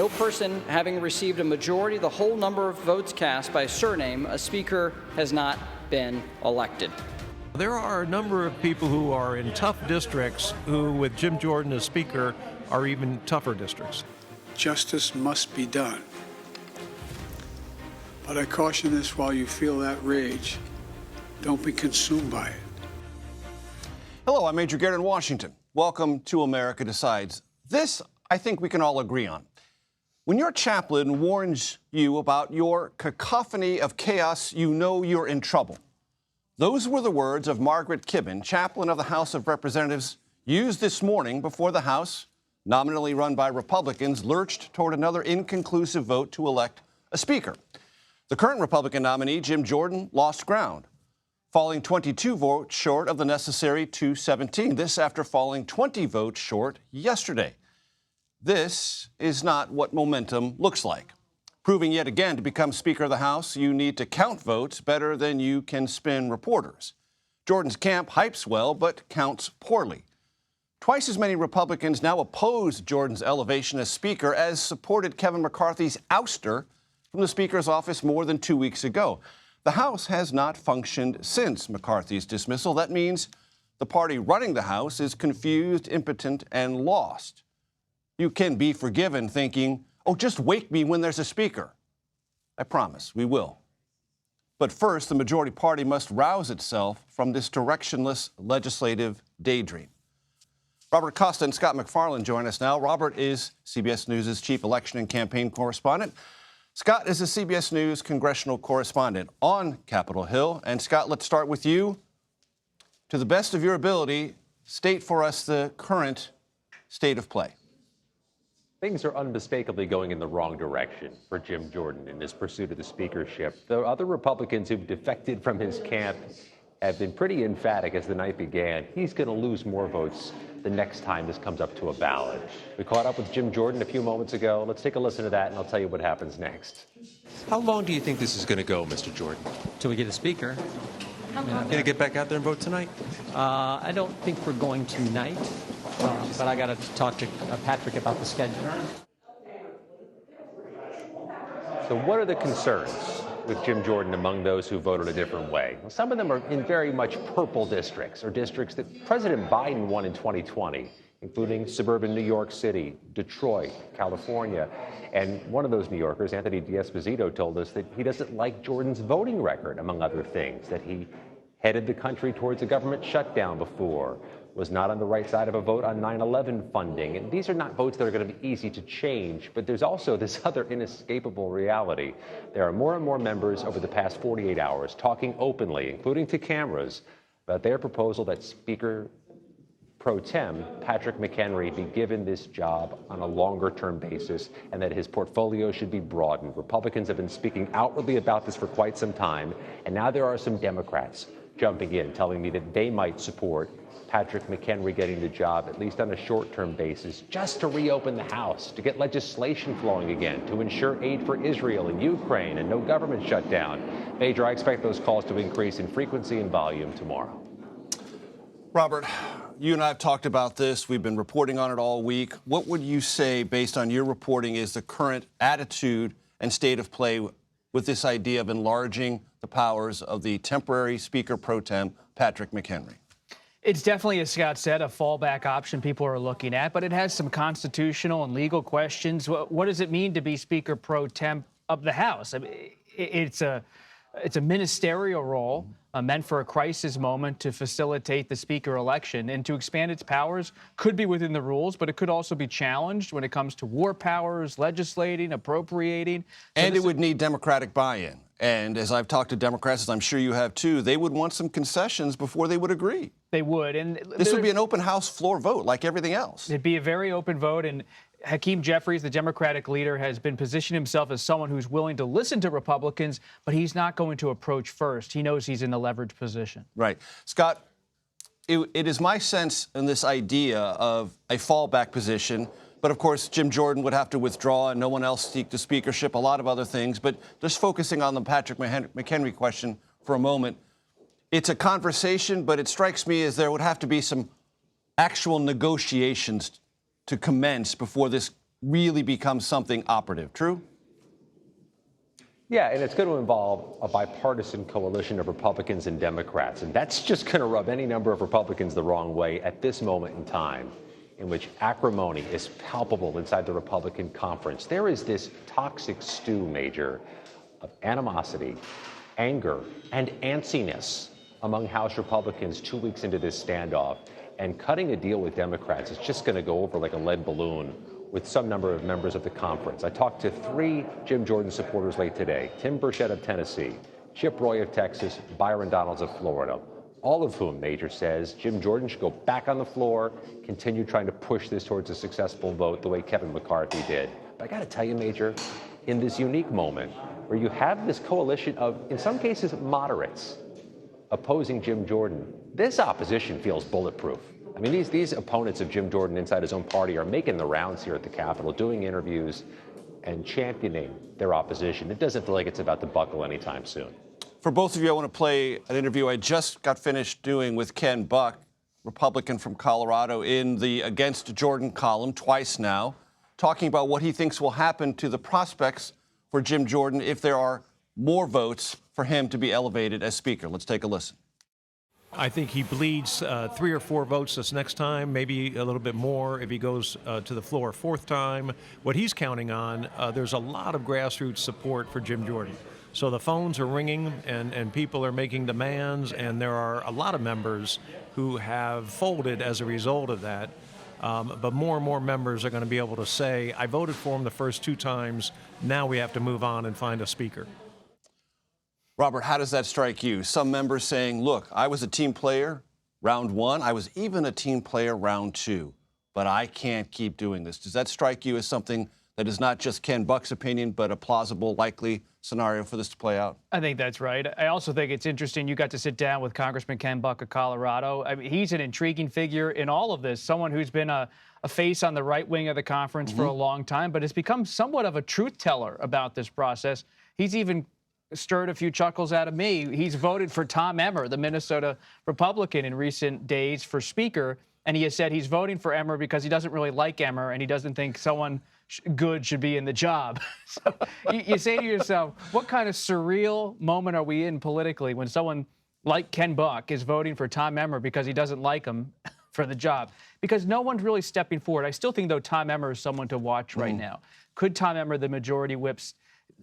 no person having received a majority of the whole number of votes cast by surname, a speaker has not been elected. There are a number of people who are in tough districts who, with Jim Jordan as speaker, are even tougher districts. Justice must be done. But I caution this: while you feel that rage, don't be consumed by it. Hello, I'm Major Garrett in Washington. Welcome to America Decides. This, I think we can all agree on. When your chaplain warns you about your cacophony of chaos, you know you're in trouble. Those were the words of Margaret Kibben, chaplain of the House of Representatives, used this morning before the House, nominally run by Republicans, lurched toward another inconclusive vote to elect a speaker. The current Republican nominee, Jim Jordan, lost ground, falling 22 votes short of the necessary 217. This after falling 20 votes short yesterday. This is not what momentum looks like. Proving yet again to become Speaker of the House, you need to count votes better than you can spin reporters. Jordan's camp hypes well, but counts poorly. Twice as many Republicans now oppose Jordan's elevation as Speaker as supported Kevin McCarthy's ouster from the Speaker's office more than 2 weeks ago. The House has not functioned since McCarthy's dismissal. That means the party running the House is confused, impotent, and lost. You can be forgiven thinking, oh, just wake me when there's a speaker. I promise, we will. But first, the majority party must rouse itself from this directionless legislative daydream. Robert Costa and Scott McFarland join us now. Robert is CBS News' chief election and campaign correspondent. Scott is a CBS News congressional correspondent on Capitol Hill. And Scott, let's start with you. To the best of your ability, state for us the current state of play. Things are unmistakably going in the wrong direction for Jim Jordan in his pursuit of the speakership. The other Republicans who've defected from his camp have been pretty emphatic as the night began. He's going to lose more votes the next time this comes up to a ballot. We caught up with Jim Jordan a few moments ago. Let's take a listen to that, and I'll tell you what happens next. How long do you think this is going to go, Mr. Jordan? Till we get a speaker. Going to get back out there and vote tonight? I don't think we're going tonight, but I got to talk to Patrick about the schedule. So what are the concerns with Jim Jordan among those who voted a different way? Well, some of them are in very much purple districts, or districts that President Biden won in 2020, including suburban New York City, Detroit, California. And one of those New Yorkers, Anthony D'Esposito, told us that he doesn't like Jordan's voting record, among other things, that he headed the country towards a government shutdown before, was not on the right side of a vote on 9/11 funding. And these are not votes that are going to be easy to change, but there's also this other inescapable reality. There are more and more members over the past 48 hours talking openly, including to cameras, about their proposal that Speaker Pro Tem Patrick McHenry be given this job on a longer-term basis and that his portfolio should be broadened. Republicans have been speaking outwardly about this for quite some time, and now there are some Democrats jumping in, telling me that they might support Patrick McHenry getting the job, at least on a short-term basis, just to reopen the House, to get legislation flowing again, to ensure aid for Israel and Ukraine and no government shutdown. Major, I expect those calls to increase in frequency and volume tomorrow. Robert, you and I have talked about this. We've been reporting on it all week. What would you say, based on your reporting, is the current attitude and state of play with this idea of enlarging the powers of the temporary Speaker Pro Tem, Patrick McHenry? It's definitely, as Scott said, a fallback option people are looking at, but it has some constitutional and legal questions. What does it mean to be Speaker Pro Tem of the House? I mean, it's a ministerial role meant for a crisis moment to facilitate the Speaker election, and to expand its powers could be within the rules, but it could also be challenged when it comes to war powers, legislating, appropriating. And it would need Democratic buy-in. And as I've talked to Democrats, as I'm sure you have too, they would want some concessions before they would agree. They would. And this would be an open House floor vote like everything else. It'd be a very open vote. And Hakeem Jeffries, the Democratic leader, has been positioning himself as someone who's willing to listen to Republicans, but he's not going to approach first. He knows he's in a leveraged position. Right. Scott, it is my sense in this idea of a fallback position. But, of course, Jim Jordan would have to withdraw and no one else seek the speakership, a lot of other things. But just focusing on the Patrick McHenry question for a moment, it's a conversation, but it strikes me as there would have to be some actual negotiations to commence before this really become something operative. True? Yeah, and it's going to involve a bipartisan coalition of Republicans and Democrats. And that's just going to rub any number of Republicans the wrong way at this moment in time, in which acrimony is palpable inside the Republican conference. There is this toxic stew, Major, of animosity, anger, and antsiness among House Republicans 2 weeks into this standoff. And cutting a deal with Democrats is just going to go over like a lead balloon with some number of members of the conference. I talked to 3 Jim Jordan supporters late today: Tim Burchett of Tennessee, Chip Roy of Texas, Byron Donalds of Florida, all of whom, Major, says Jim Jordan should go back on the floor, continue trying to push this towards a successful vote the way Kevin McCarthy did. But I got to tell you, Major, in this unique moment where you have this coalition of, in some cases, moderates opposing Jim Jordan, this opposition feels bulletproof. I mean, these opponents of Jim Jordan inside his own party are making the rounds here at the Capitol, doing interviews and championing their opposition. It doesn't feel like it's about to buckle anytime soon. For both of you, I want to play an interview I just got finished doing with Ken Buck, Republican from Colorado, in the Against Jordan column twice now, talking about what he thinks will happen to the prospects for Jim Jordan if there are more votes for him to be elevated as Speaker. Let's take a listen. I think he bleeds 3 or 4 votes this next time, maybe a little bit more if he goes to the floor a 4th time. What he's counting on, there's a lot of grassroots support for Jim Jordan. So the phones are ringing and people are making demands, and there are a lot of members who have folded as a result of that. But more and more members are going to be able to say, I voted for him the first 2 times, now we have to move on and find a speaker. Robert, how does that strike you? Some members saying, look, I was a team player round 1. I was even a team player round 2. But I can't keep doing this. Does that strike you as something that is not just Ken Buck's opinion, but a plausible, likely scenario for this to play out? I think that's right. I also think it's interesting you got to sit down with Congressman Ken Buck of Colorado. I mean, he's an intriguing figure in all of this, someone who's been a face on the right wing of the conference for a long time, but has become somewhat of a truth teller about this process. He's even stirred a few chuckles out of me. He's voted for Tom Emmer, the Minnesota Republican, in recent days for Speaker, and he has said he's voting for Emmer because he doesn't really like Emmer and he doesn't think someone good should be in the job. So you say to yourself, what kind of surreal moment are we in politically when someone like Ken Buck is voting for Tom Emmer because he doesn't like him for the job? Because no one's really stepping forward. I still think, though, Tom Emmer is someone to watch right now. Could Tom Emmer, the majority whips,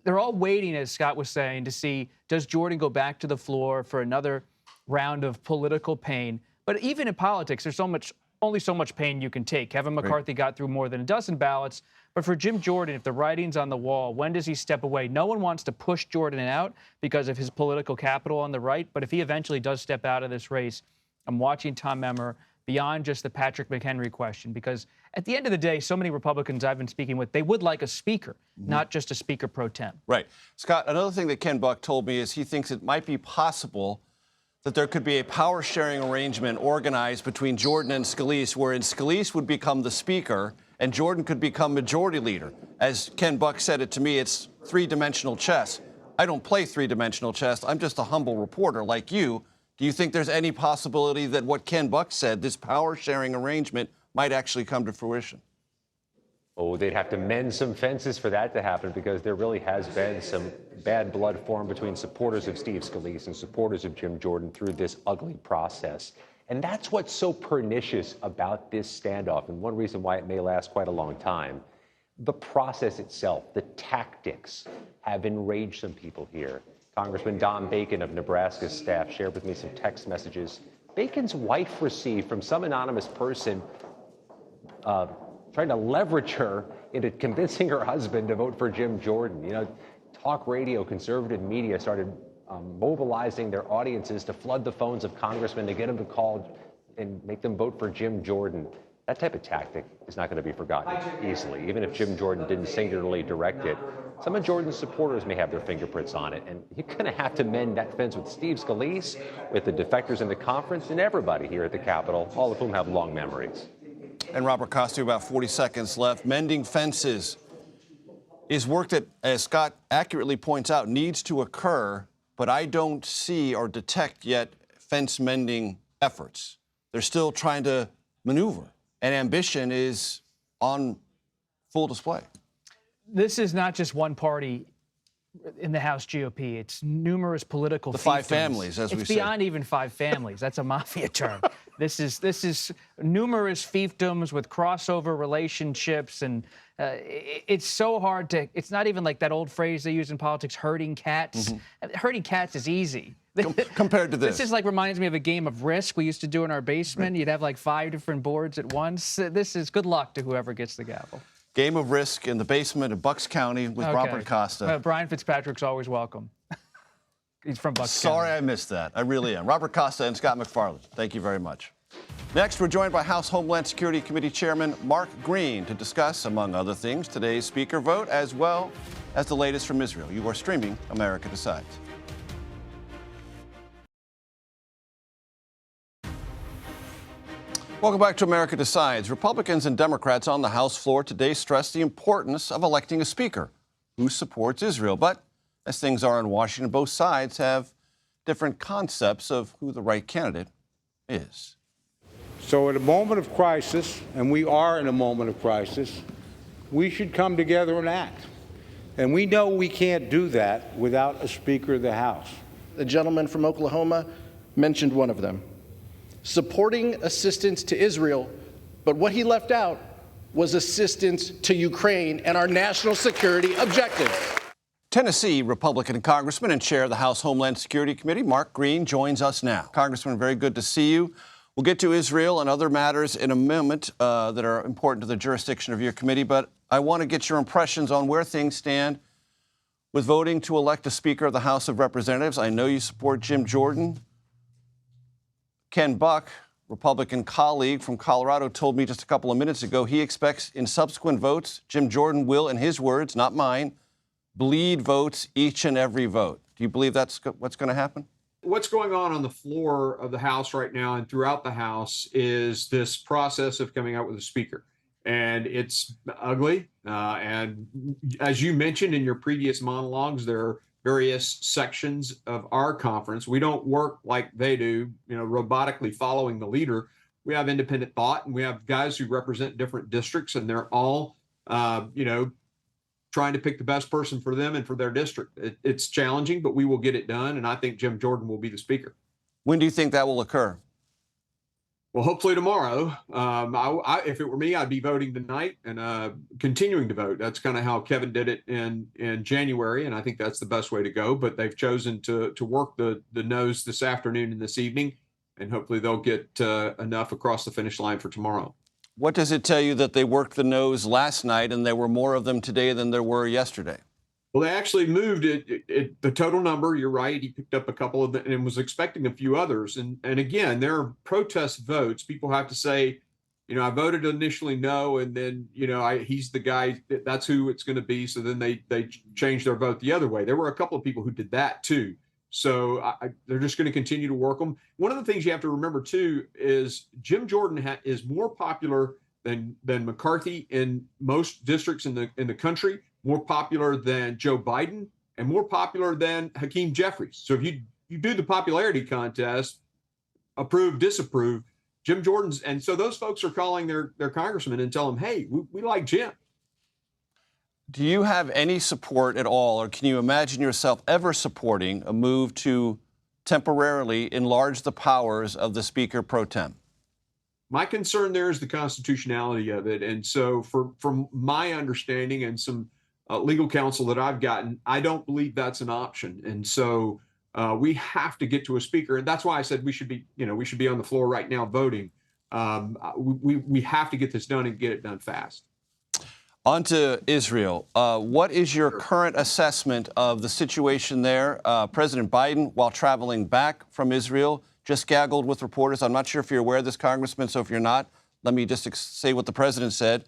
they're all waiting, as Scott was saying, to see, does Jordan go back to the floor for another round of political pain? But even in politics, there's only so much pain you can take. Kevin McCarthy got through more than a dozen ballots. But for Jim Jordan, if the writing's on the wall, when does he step away? No one wants to push Jordan out because of his political capital on the right. But if he eventually does step out of this race, I'm watching Tom Emmer beyond just the Patrick McHenry question, because at the end of the day, so many Republicans I've been speaking with, they would like a speaker, not just a speaker pro tem. Right. Scott, another thing that Ken Buck told me is he thinks it might be possible that there could be a power-sharing arrangement organized between Jordan and Scalise, wherein Scalise would become the speaker and Jordan could become majority leader. As Ken Buck said it to me, it's 3-dimensional chess. I don't play 3-dimensional chess. I'm just a humble reporter like you. Do you think there's any possibility that what Ken Buck said, this power-sharing arrangement, might actually come to fruition? Oh, they'd have to mend some fences for that to happen, because there really has been some bad blood formed between supporters of Steve Scalise and supporters of Jim Jordan through this ugly process. And that's what's so pernicious about this standoff, and one reason why it may last quite a long time. The process itself, the tactics, have enraged some people here. Congressman Don Bacon of Nebraska's staff shared with me some text messages Bacon's wife received from some anonymous person trying to leverage her into convincing her husband to vote for Jim Jordan. You know, talk radio, conservative media started mobilizing their audiences to flood the phones of congressmen to get them to call and make them vote for Jim Jordan. That type of tactic is not going to be forgotten easily, even if Jim Jordan didn't singularly direct it. Some of Jordan's supporters may have their fingerprints on it, and you're going to have to mend that fence with Steve Scalise, with the defectors in the conference, and everybody here at the Capitol, all of whom have long memories. And Robert Costu, about 40 seconds left. Mending fences is work that, as Scott accurately points out, needs to occur, but I don't see or detect yet fence mending efforts. They're still trying to maneuver, and ambition is on full display. This is not just one party in the House GOP. It's numerous political The five fiefdoms. families, as we say. It's beyond even five families. That's a mafia term. This is numerous fiefdoms with crossover relationships, and it's so hard to. It's not even like that old phrase they use in politics, herding cats. Herding cats is easy. Compared to this. This is like reminds me of a game of Risk we used to do in our basement. You'd have like 5 different boards at once. This is good luck to whoever gets the gavel. Game of Risk in the basement of Bucks County with Robert Costa. Brian Fitzpatrick's always welcome. He's from Bucks Sorry County. I missed that. I really am. Robert Costa and Scott McFarland, thank you very much. Next, we're joined by House Homeland Security Committee Chairman Mark Green to discuss, among other things, today's speaker vote, as well as the latest from Israel. You are streaming America Decides. Welcome back to America Decides. Republicans and Democrats on the House floor today stressed the importance of electing a speaker who supports Israel. But as things are in Washington, both sides have different concepts of who the right candidate is. So at a moment of crisis, and we are in a moment of crisis, we should come together and act. And we know we can't do that without a Speaker of the House. The gentleman from Oklahoma mentioned one of them. Supporting assistance to Israel, but what he left out was assistance to Ukraine and our national security objectives. Tennessee Republican Congressman and Chair of the House Homeland Security Committee, Mark Green, joins us now. Congressman, very good to see you. We'll get to Israel and other matters in a moment that are important to the jurisdiction of your committee, but I want to get your impressions on where things stand with voting to elect a Speaker of the House of Representatives. I know you support Jim Jordan. Ken Buck, Republican colleague from Colorado, told me just a couple of minutes ago he expects in subsequent votes, Jim Jordan will, in his words, not mine, bleed votes each and every vote. Do you believe that's what's going to happen? What's going on the floor of the House right now and throughout the House is this process of coming out with a speaker. And it's ugly. And as you mentioned in your previous monologues, there are various sections of our conference. We don't work like they do, robotically following the leader. We have independent thought, and we have guys who represent different districts, and they're all, trying to pick the best person for them and for their district. It's challenging, but we will get it done, and I think Jim Jordan will be the speaker. When do you think that will occur? Well, hopefully tomorrow. If it were me, I'd be voting tonight and continuing to vote. That's kind of how Kevin did it in January, and I think that's the best way to go. But they've chosen to work the noes this afternoon and this evening, and hopefully they'll get enough across the finish line for tomorrow. What does it tell you that they worked the noes last night and there were more of them today than there were yesterday? Well, they actually moved it, the total number. You're right. He picked up a couple of them and was expecting a few others. And again, there are protest votes. People have to say, I voted initially no, and then, he's the guy, that's who it's going to be. So then they changed their vote the other way. There were a couple of people who did that too. So they're just going to continue to work them. One of the things you have to remember too is Jim Jordan is more popular than McCarthy in most districts in the country, more popular than Joe Biden, and more popular than Hakeem Jeffries. So if you do the popularity contest, approve, disapprove, Jim Jordan's, and so those folks are calling their congressman and tell them, hey, we like Jim. Do you have any support at all, or can you imagine yourself ever supporting a move to temporarily enlarge the powers of the Speaker pro tem? My concern there is the constitutionality of it. And so from my understanding and some legal counsel that I've gotten, I don't believe that's an option. And so we have to get to a speaker. And that's why I said we should be on the floor right now voting. We have to get this done and get it done fast. On to Israel. What is your current assessment of the situation there? President Biden, while traveling back from Israel, just gaggled with reporters. I'm not sure if you're aware of this, Congressman, so if you're not, let me just say what the president said,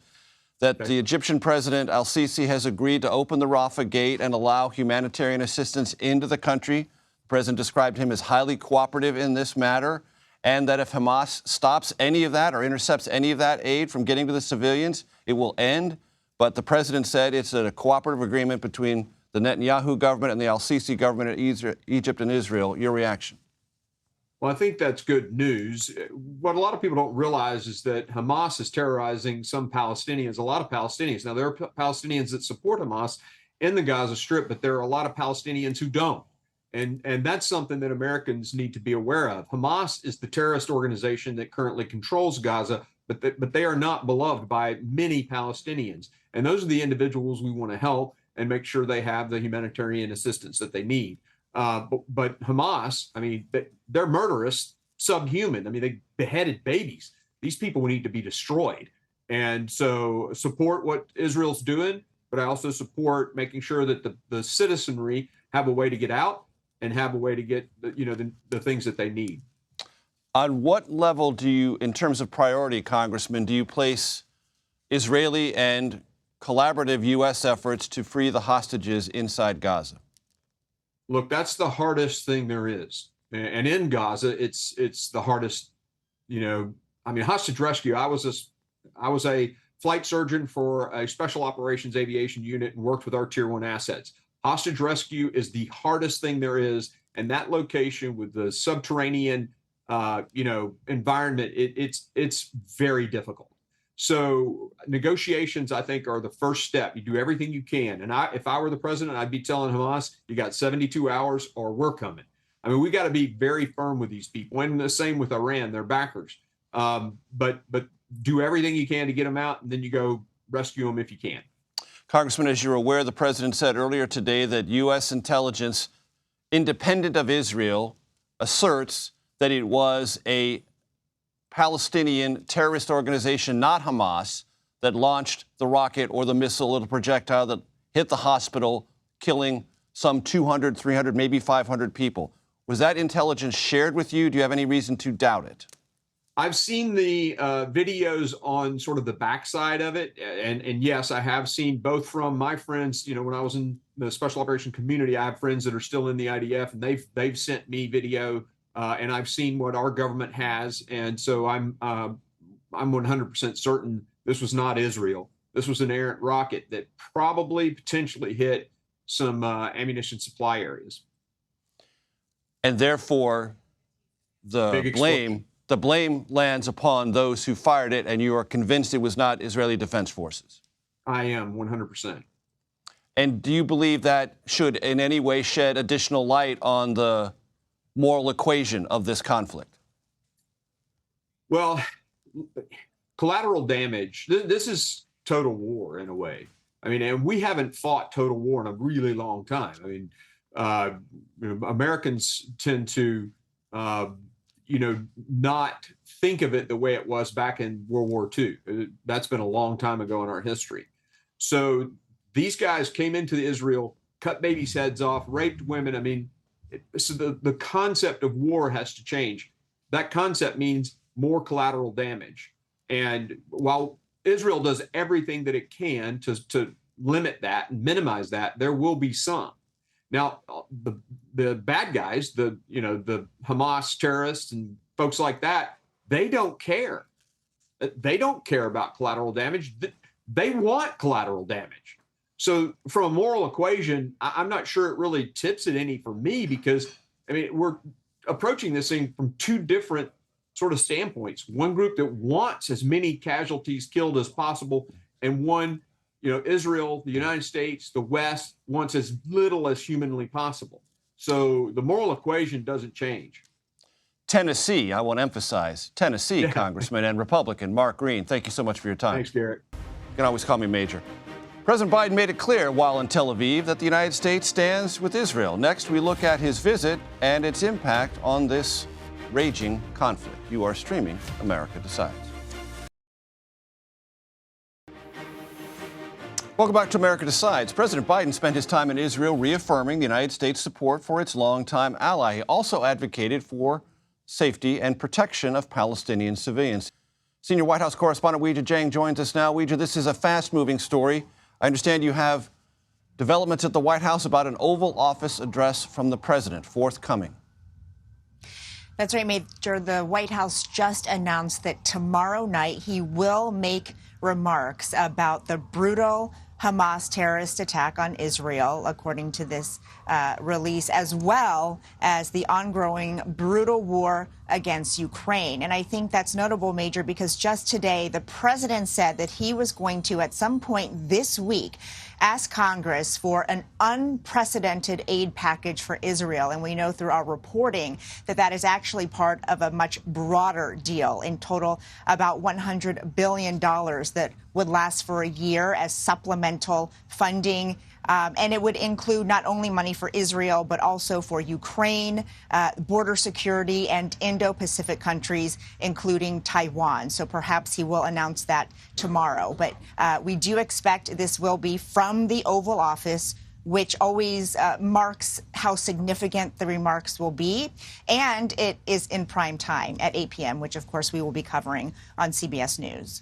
that the Egyptian president, al-Sisi, has agreed to open the Rafah gate and allow humanitarian assistance into the country. The president described him as highly cooperative in this matter, and that if Hamas stops any of that or intercepts any of that aid from getting to the civilians, it will end. But the president said it's a cooperative agreement between the Netanyahu government and the al-Sisi government in Egypt and Israel. Your reaction? Well, I think that's good news. What a lot of people don't realize is that Hamas is terrorizing some Palestinians, a lot of Palestinians. Now, there are Palestinians that support Hamas in the Gaza Strip, but there are a lot of Palestinians who don't. And that's something that Americans need to be aware of. Hamas is the terrorist organization that currently controls Gaza, but they are not beloved by many Palestinians. And those are the individuals we want to help and make sure they have the humanitarian assistance that they need. But Hamas, I mean, they're murderous, subhuman. I mean, they beheaded babies. These people need to be destroyed. And so support what Israel's doing, but I also support making sure that the citizenry have a way to get out and have a way to get the things that they need. On what level do you, in terms of priority, Congressman, do you place Israeli and collaborative U.S. efforts to free the hostages inside Gaza? Look, that's the hardest thing there is. And in Gaza, it's the hardest, I mean, hostage rescue. I was a flight surgeon for a special operations aviation unit and worked with our tier 1 assets. Hostage rescue is the hardest thing there is. And that location with the subterranean, environment, it's very difficult. So negotiations, I think, are the first step. You do everything you can. And if I were the president, I'd be telling Hamas, you got 72 hours or we're coming. I mean, we got to be very firm with these people. And the same with Iran, they're backers. But do everything you can to get them out, and then you go rescue them if you can. Congressman, as you're aware, the president said earlier today that U.S. intelligence, independent of Israel, asserts that it was a Palestinian terrorist organization, not Hamas, that launched the rocket or the missile or the projectile that hit the hospital, killing some 200, 300, maybe 500 people. Was that intelligence shared with you? Do you have any reason to doubt it? I've seen the videos on sort of the backside of it. And yes, I have seen both from my friends, when I was in the special operation community, I have friends that are still in the IDF, and they've sent me video. And I've seen what our government has, and so I'm 100% certain this was not Israel. This was an errant rocket that probably potentially hit some ammunition supply areas. And therefore, the blame lands upon those who fired it, and you are convinced it was not Israeli Defense Forces. I am 100%. And do you believe that should in any way shed additional light on the moral equation of this conflict? Well, collateral damage, this is total war in a way. I mean, and we haven't fought total war in a really long time. I mean, Americans tend to, not think of it the way it was back in World War II. That's been a long time ago in our history. So these guys came into Israel, cut babies' heads off, raped women. I mean, so the concept of war has to change. That concept means more collateral damage. And while Israel does everything that it can to limit that and minimize that, there will be some. Now, the bad guys, the Hamas terrorists and folks like that, they don't care. They don't care about collateral damage. They want collateral damage. So from a moral equation, I'm not sure it really tips it any for me, because, I mean, we're approaching this thing from two different sort of standpoints. One group that wants as many casualties killed as possible, and one, Israel, the United States, the West wants as little as humanly possible. So the moral equation doesn't change. Tennessee, I want to emphasize, Tennessee, Congressman and Republican Mark Green, thank you so much for your time. Thanks, Garrett. You can always call me Major. President Biden made it clear while in Tel Aviv that the United States stands with Israel. Next, we look at his visit and its impact on this raging conflict. You are streaming America Decides. Welcome back to America Decides. President Biden spent his time in Israel reaffirming the United States' support for its longtime ally. He also advocated for safety and protection of Palestinian civilians. Senior White House correspondent Weijia Jiang joins us now. Weijia, this is a fast-moving story. I understand you have developments at the White House about an Oval Office address from the president forthcoming. That's right, Major. The White House just announced that tomorrow night he will make remarks about the brutal Hamas terrorist attack on Israel, according to this release, as well as the ongoing brutal war against Ukraine. And I think that's notable, Major, because just today the president said that he was going to, at some point this week, ask Congress for an unprecedented aid package for Israel. And we know through our reporting that that is actually part of a much broader deal, in total about $100 billion that would last for a year as supplemental funding. And it would include not only money for Israel, but also for Ukraine, border security, and Indo-Pacific countries, including Taiwan. So perhaps he will announce that tomorrow. But we do expect this will be from the Oval Office, which always marks how significant the remarks will be. And it is in prime time at 8 p.m., which, of course, we will be covering on CBS News.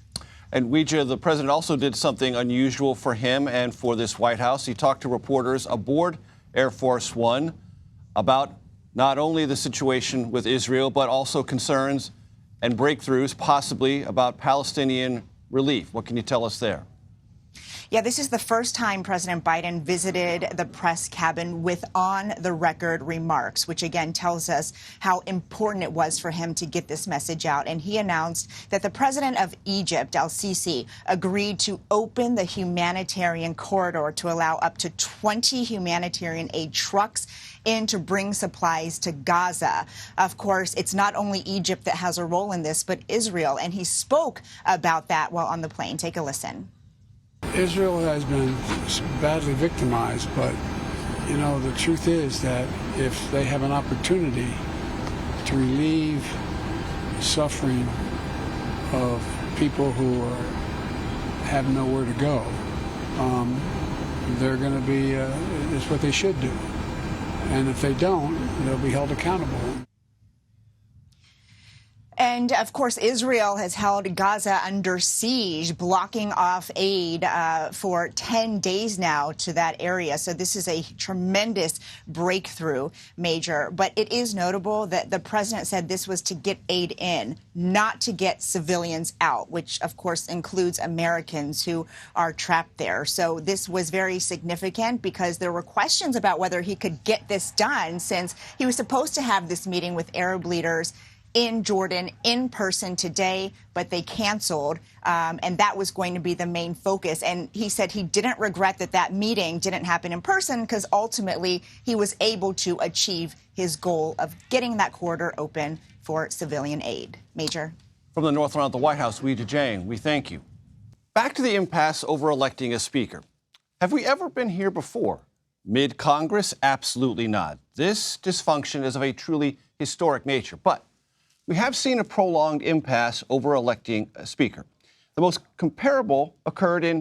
And Weija, the president also did something unusual for him and for this White House. He talked to reporters aboard Air Force One about not only the situation with Israel, but also concerns and breakthroughs possibly about Palestinian relief. What can you tell us there? Yeah, this is the first time President Biden visited the press cabin with on-the-record remarks, which again tells us how important it was for him to get this message out. And he announced that the president of Egypt, al-Sisi, agreed to open the humanitarian corridor to allow up to 20 humanitarian aid trucks in to bring supplies to Gaza. Of course, it's not only Egypt that has a role in this, but Israel. And he spoke about that while on the plane. Take a listen. Israel has been badly victimized, but, you know, the truth is that if they have an opportunity to relieve suffering of people who have nowhere to go, they're going to be, it's what they should do. And if they don't, they'll be held accountable. And, of course, Israel has held Gaza under siege, blocking off aid for 10 days now to that area. So this is a tremendous breakthrough, Major. But it is notable that the president said this was to get aid in, not to get civilians out, which, of course, includes Americans who are trapped there. So this was very significant because there were questions about whether he could get this done, since he was supposed to have this meeting with Arab leaders in Jordan in person today, but they canceled, and that was going to be the main focus. And he said he didn't regret that that meeting didn't happen in person, because ultimately he was able to achieve his goal of getting that corridor open for civilian aid. Major. From the North Lawn at the White House, Weija Jiang, we thank you. Back to the impasse over electing a speaker. Have we ever been here before? Mid-Congress? Absolutely not. This dysfunction is of a truly historic nature, but we have seen a prolonged impasse over electing a speaker. The most comparable occurred in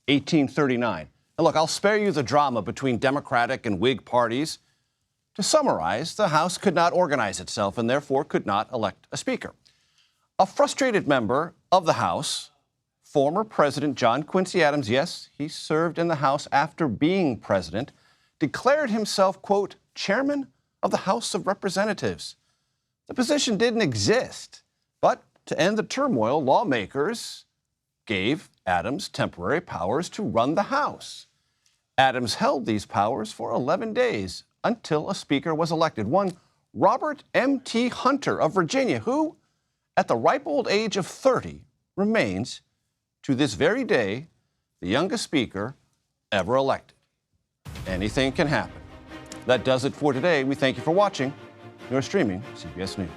1839. And look, I'll spare you the drama between Democratic and Whig parties. To summarize, the House could not organize itself and therefore could not elect a speaker. A frustrated member of the House, former President John Quincy Adams, yes, he served in the House after being president, declared himself, quote, chairman of the House of Representatives. The position didn't exist, but to end the turmoil, lawmakers gave Adams temporary powers to run the House. Adams held these powers for 11 days until a speaker was elected, one Robert M.T. Hunter of Virginia, who, at the ripe old age of 30, remains, to this very day, the youngest speaker ever elected. Anything can happen. That does it for today. We thank you for watching. You're streaming CBS News.